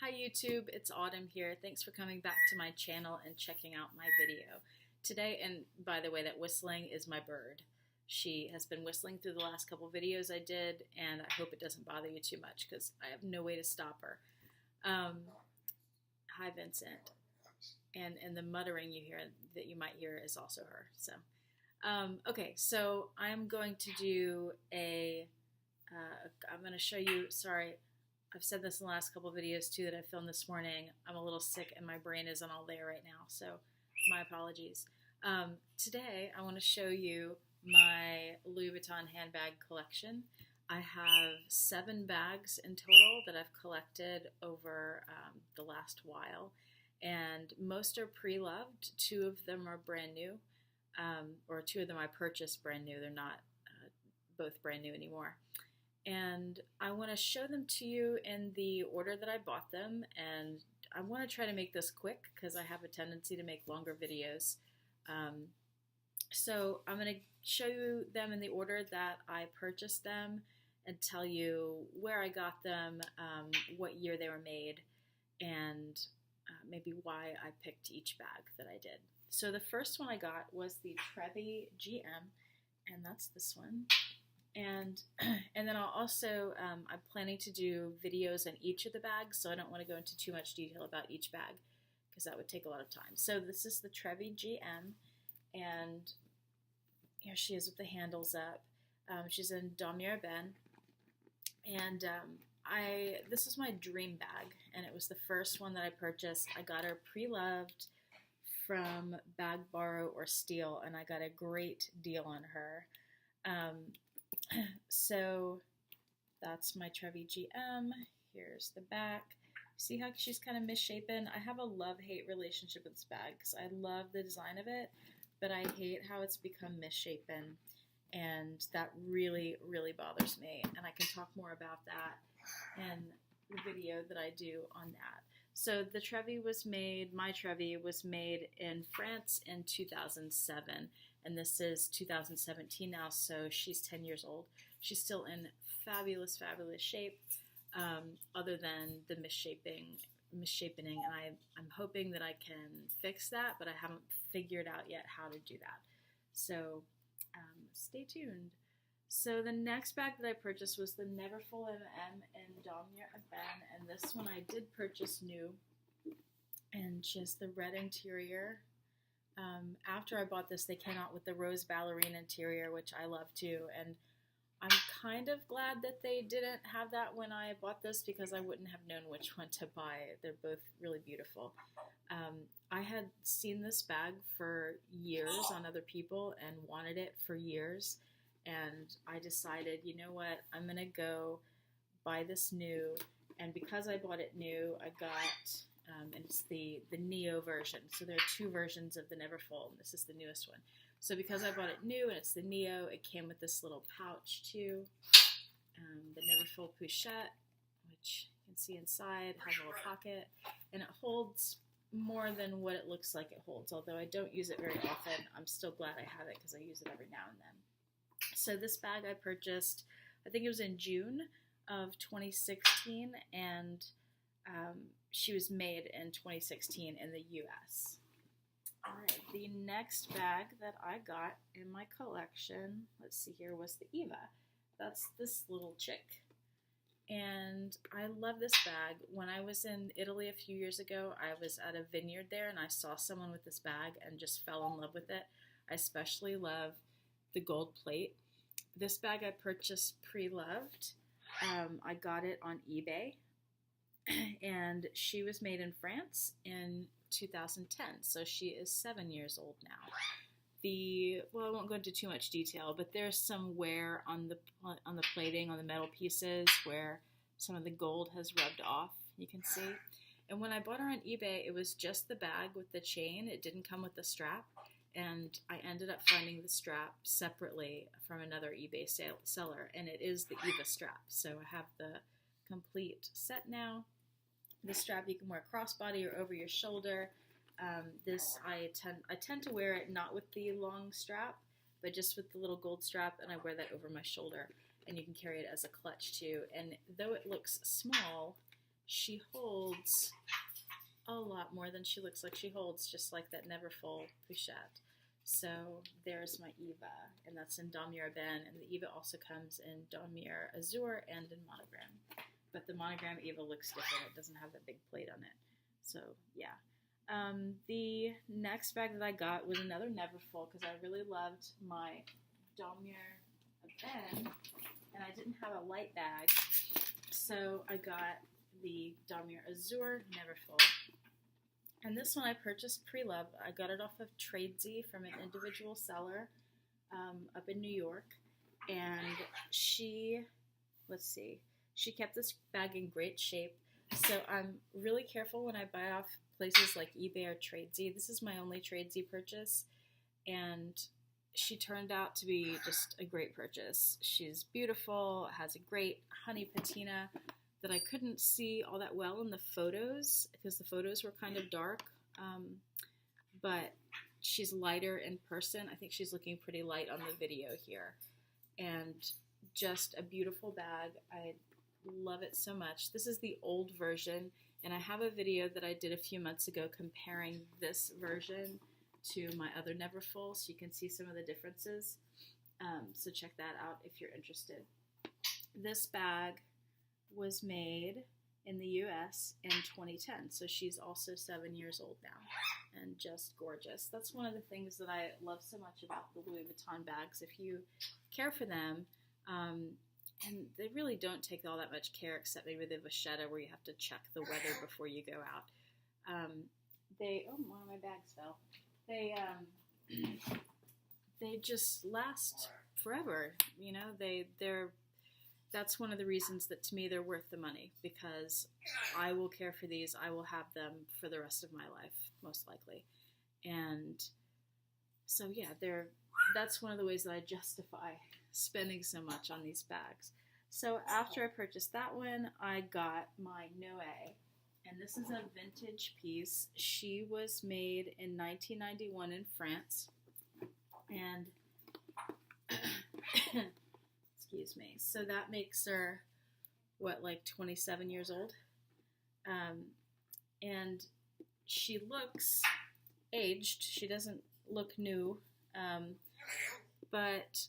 Hi YouTube, it's Autumn here. Thanks for coming back to my channel and checking out my video. Today, and by the way, that whistling is my bird. She has been whistling through the last couple videos I did, and I hope it doesn't bother you too much because I have no way to stop her. Hi Vincent. And the muttering that you might hear is also her. So, okay, so I'm going to do I'm going to show you, sorry, I've said this in the last couple of videos too that I filmed this morning. I'm a little sick and my brain isn't all there right now, so my apologies. Today I want to show you my Louis Vuitton handbag collection. I have 7 bags in total that I've collected over the last while, and most are pre-loved. 2 of them are brand new, or 2 of them I purchased brand new. They're not both brand new anymore. And I want to show them to you in the order that I bought them, and I want to try to make this quick because I have a tendency to make longer videos. So I'm going to show you them in the order that I purchased them and tell you where I got them, what year they were made, and maybe why I picked each bag that I did. So the first one I got was the Trevi GM, and that's this one. And then I'll also, I'm planning to do videos on each of the bags, so I don't want to go into too much detail about each bag because that would take a lot of time. So this is the Trevi GM, and here she is with the handles up. She's in Damier Ben, and this is my dream bag, and it was the first one that I purchased. I got her pre-loved from Bag Borrow or Steal, and I got a great deal on her. So that's my Trevi GM. Here's the back. See how she's kind of misshapen? I have a love-hate relationship with this bag because I love the design of it, but I hate how it's become misshapen, and that really, really bothers me, and I can talk more about that in the video that I do on that. So the Trevi was made, my Trevi was made in France in 2007. And this is 2017 now, so she's 10 years old. She's still in fabulous, fabulous shape, other than the misshapening, and I'm hoping that I can fix that, but I haven't figured out yet how to do that. So stay tuned. So the next bag that I purchased was the Neverfull MM in Damier Ben, and this one I did purchase new, and she has the red interior. After I bought this, they came out with the rose ballerine interior, which I love too, and I'm kind of glad that they didn't have that when I bought this because I wouldn't have known which one to buy. They're both really beautiful. I had seen this bag for years on other people and wanted it for years, and I decided, you know what, I'm going to go buy this new, and because I bought it new, I got... and it's the Neo version. So there are 2 versions of the Neverfull, and this is the newest one. So because I bought it new and it's the Neo, it came with this little pouch too. The Neverfull Pochette, which you can see inside, has a little pocket, and it holds more than what it looks like it holds. Although I don't use it very often, I'm still glad I have it because I use it every now and then. So this bag I purchased, I think it was in June of 2016, and she was made in 2016 in the US. Alright, the next bag that I got in my collection, let's see here, was the Eva. That's this little chick. And I love this bag. When I was in Italy a few years ago, I was at a vineyard there and I saw someone with this bag and just fell in love with it. I especially love the gold plate. This bag I purchased pre-loved. I got it on eBay. And she was made in France in 2010, so she is 7 years old now. Well, I won't go into too much detail, but there's some wear on the plating, on the metal pieces, where some of the gold has rubbed off, you can see. And when I bought her on eBay, it was just the bag with the chain. It didn't come with the strap, and I ended up finding the strap separately from another eBay seller, and it is the Eva strap. So I have the complete set now. The strap you can wear crossbody or over your shoulder. This I tend to wear it not with the long strap, but just with the little gold strap, and I wear that over my shoulder. And you can carry it as a clutch too. And though it looks small, she holds a lot more than she looks like she holds, just like that Neverfull Pochette. So there's my Eva, and that's in Damier Ben, and the Eva also comes in Damier Azure and in monogram. But the monogram Eva looks different. It doesn't have that big plate on it. So yeah. The next bag that I got was another Neverfull because I really loved my Damier Ben, and I didn't have a light bag, so I got the Damier Azure Neverfull. And this one I purchased pre-love. I got it off of Trevi from an individual seller up in New York. And she kept this bag in great shape. So I'm really careful when I buy off places like eBay or Trevi. This is my only Trevi purchase. And she turned out to be just a great purchase. She's beautiful, has a great honey patina that I couldn't see all that well in the photos because the photos were kind of dark, but she's lighter in person. I think she's looking pretty light on the video here, and just a beautiful bag. I love it so much. This is the old version, and I have a video that I did a few months ago comparing this version to my other Neverfull, so you can see some of the differences. So check that out if you're interested. This bag was made in the US in 2010, so she's also 7 years old now, and just gorgeous. That's one of the things that I love so much about the Louis Vuitton bags. If you care for them, and they really don't take all that much care, except maybe the vachetta where you have to check the weather before you go out. One of my bags fell. They just last forever. You know, that's one of the reasons that to me they're worth the money, because I will care for these. I will have them for the rest of my life, most likely. And so yeah, that's one of the ways that I justify spending so much on these bags. So after I purchased that one, I got my Noe, and this is a vintage piece. She was made in 1991 in France, and excuse me. So that makes her, like 27 years old? And she looks aged. She doesn't look new, but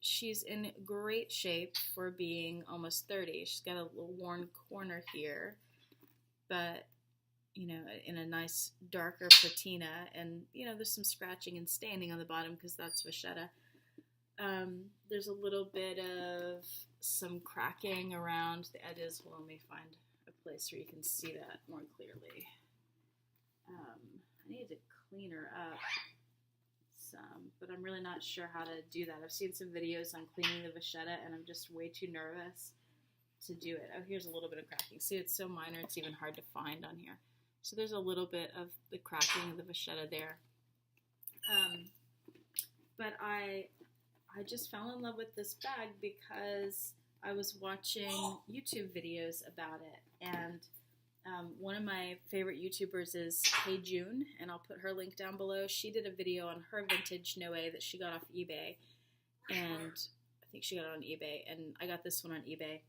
she's in great shape for being almost 30. She's got a little worn corner here, but, you know, in a nice darker patina, and, you know, there's some scratching and staining on the bottom because that's vachetta. There's a little bit of some cracking around the edges. Well, let me find a place where you can see that more clearly. I need to clean her up some, but I'm really not sure how to do that. I've seen some videos on cleaning the vachetta, and I'm just way too nervous to do it. Oh, here's a little bit of cracking. See, it's so minor, it's even hard to find on here. So there's a little bit of the cracking of the vachetta there. But I just fell in love with this bag because I was watching YouTube videos about it, and one of my favorite YouTubers is heyyyjune, and I'll put her link down below. She did a video on her vintage Noe that she got off eBay, and I think she got it on eBay, and I got this one on eBay.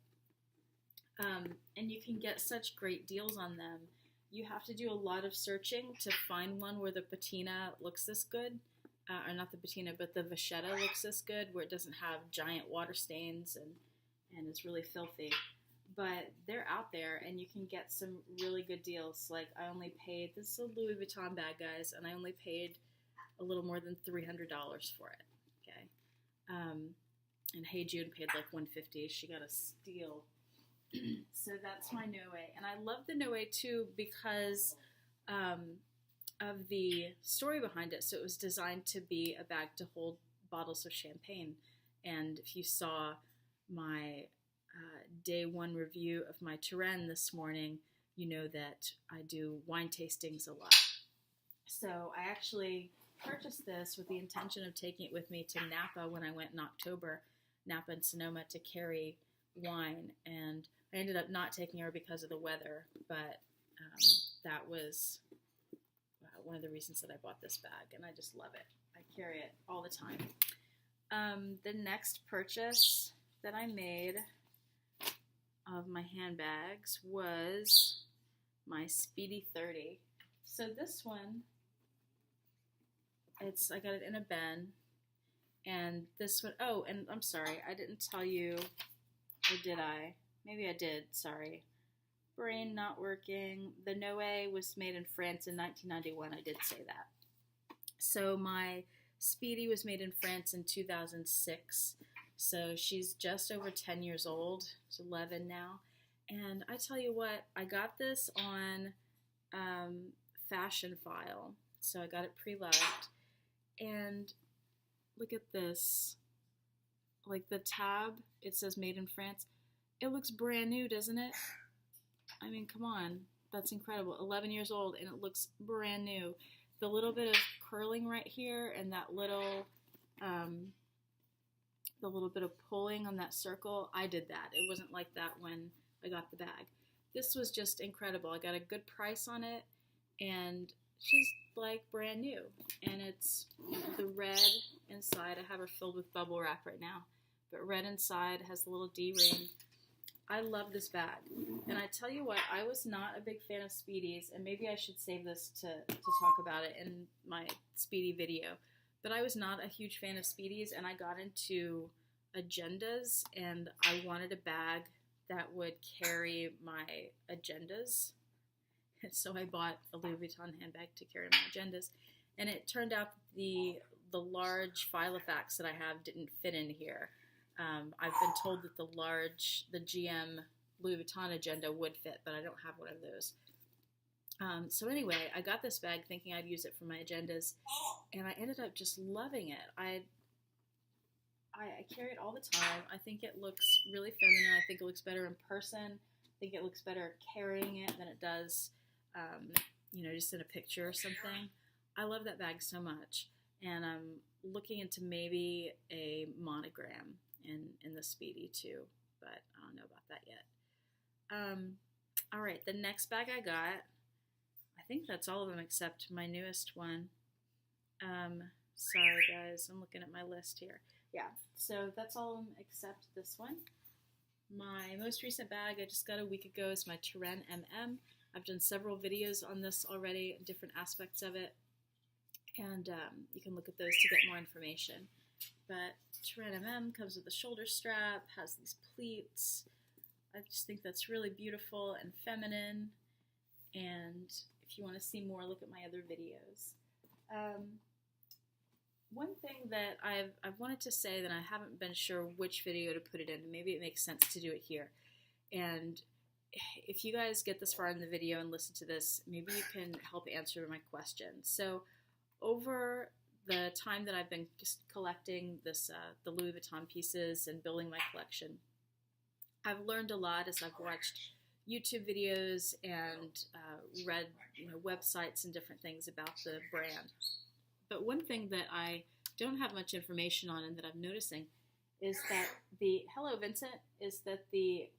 And you can get such great deals on them. You have to do a lot of searching to find one where the patina looks this good. Or not the patina, but the vachetta looks this good, where it doesn't have giant water stains and it's really filthy. But they're out there, and you can get some really good deals. Like, I only paid, this is a Louis Vuitton bag, guys, and I only paid a little more than $300 for it, okay? And heyyyjune paid like $150. She got a steal. So that's my Noe, and I love the Noe too because of the story behind it. So it was designed to be a bag to hold bottles of champagne, and if you saw my day one review of my Touraine this morning, you know that I do wine tastings a lot. So I actually purchased this with the intention of taking it with me to Napa when I went in October, Napa and Sonoma, to carry wine, and I ended up not taking her because of the weather, but that was one of the reasons that I bought this bag, and I just love it. I carry it all the time. The next purchase that I made of my handbags was my Speedy 30. So this one, I got it in a bin, and this one, oh, and I'm sorry, I didn't tell you, or did I? Maybe I did, sorry. Brain not working. The Noe was made in France in 1991, I did say that. So my Speedy was made in France in 2006, so she's just over 10 years old, she's 11 now, and I tell you what, I got this on Fashion File, so I got it pre-loved, and look at this, like the tab, it says made in France, it looks brand new, doesn't it? I mean, come on, that's incredible, 11 years old, and it looks brand new. The little bit of curling right here, and that little, the little bit of pulling on that circle, I did that. It wasn't like that when I got the bag. This was just incredible. I got a good price on it, and she's like brand new. And it's the red inside. I have her filled with bubble wrap right now, but red inside, has a little D-ring. I love this bag. And I tell you what, I was not a big fan of Speedies, and maybe I should save this to talk about it in my Speedy video. But I was not a huge fan of Speedies, and I got into agendas, and I wanted a bag that would carry my agendas. And so I bought a Louis Vuitton handbag to carry my agendas. And it turned out the large Filofax that I have didn't fit in here. I've been told that the GM Louis Vuitton agenda would fit, but I don't have one of those. So anyway, I got this bag thinking I'd use it for my agendas, and I ended up just loving it. I carry it all the time. I think it looks really feminine. I think it looks better in person. I think it looks better carrying it than it does, just in a picture or something. I love that bag so much, and I'm looking into maybe a monogram in the Speedy too, but I don't know about that yet. All right, the next bag I got, I think that's all of them except my newest one. Sorry guys, I'm looking at my list here. Yeah, so that's all of them except this one. My most recent bag I just got a week ago is my Trevi MM. I've done several videos on this already, different aspects of it, and you can look at those to get more information. But Trevi MM comes with a shoulder strap, has these pleats. I just think that's really beautiful and feminine, and if you want to see more, look at my other videos. One thing that I've wanted to say that I haven't been sure which video to put it in, maybe it makes sense to do it here. And if you guys get this far in the video and listen to this, maybe you can help answer my question. So over the time that I've been just collecting this, the Louis Vuitton pieces and building my collection, I've learned a lot as I've watched YouTube videos and read websites and different things about the brand. But one thing that I don't have much information on and that I'm noticing is that hello Vincent, is that the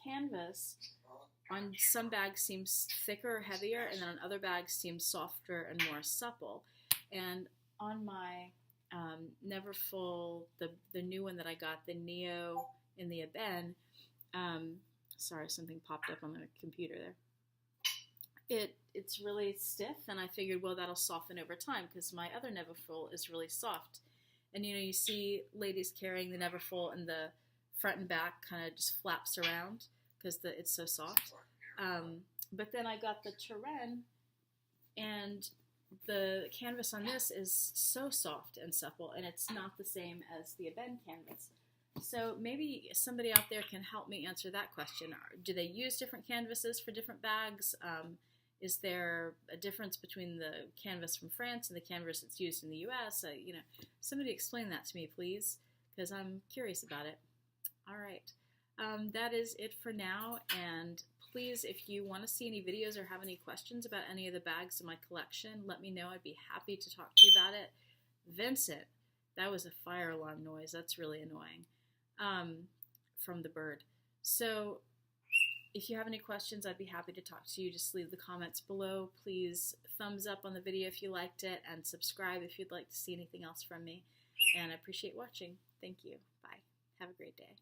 canvas on some bags seems thicker or heavier, and then on other bags seems softer and more supple. And on my Neverfull, the new one that I got, the Neo in the Eben, sorry, something popped up on the computer there. It's really stiff, and I figured, well, that'll soften over time because my other Neverfull is really soft. And you see ladies carrying the Neverfull, and the front and back kind of just flaps around because it's so soft. But then I got the Trevi, and the canvas on this is so soft and supple, and it's not the same as the Eben canvas. So maybe somebody out there can help me answer that question. Do they use different canvases for different bags? Is there a difference between the canvas from France and the canvas that's used in the U.S.? Somebody explain that to me, please, because I'm curious about it. All right, that is it for now, and please, if you want to see any videos or have any questions about any of the bags in my collection, let me know. I'd be happy to talk to you about it. Vincent, that was a fire alarm noise. That's really annoying, from the bird. So if you have any questions, I'd be happy to talk to you. Just leave the comments below. Please thumbs up on the video if you liked it, and subscribe if you'd like to see anything else from me. And I appreciate watching. Thank you. Bye. Have a great day.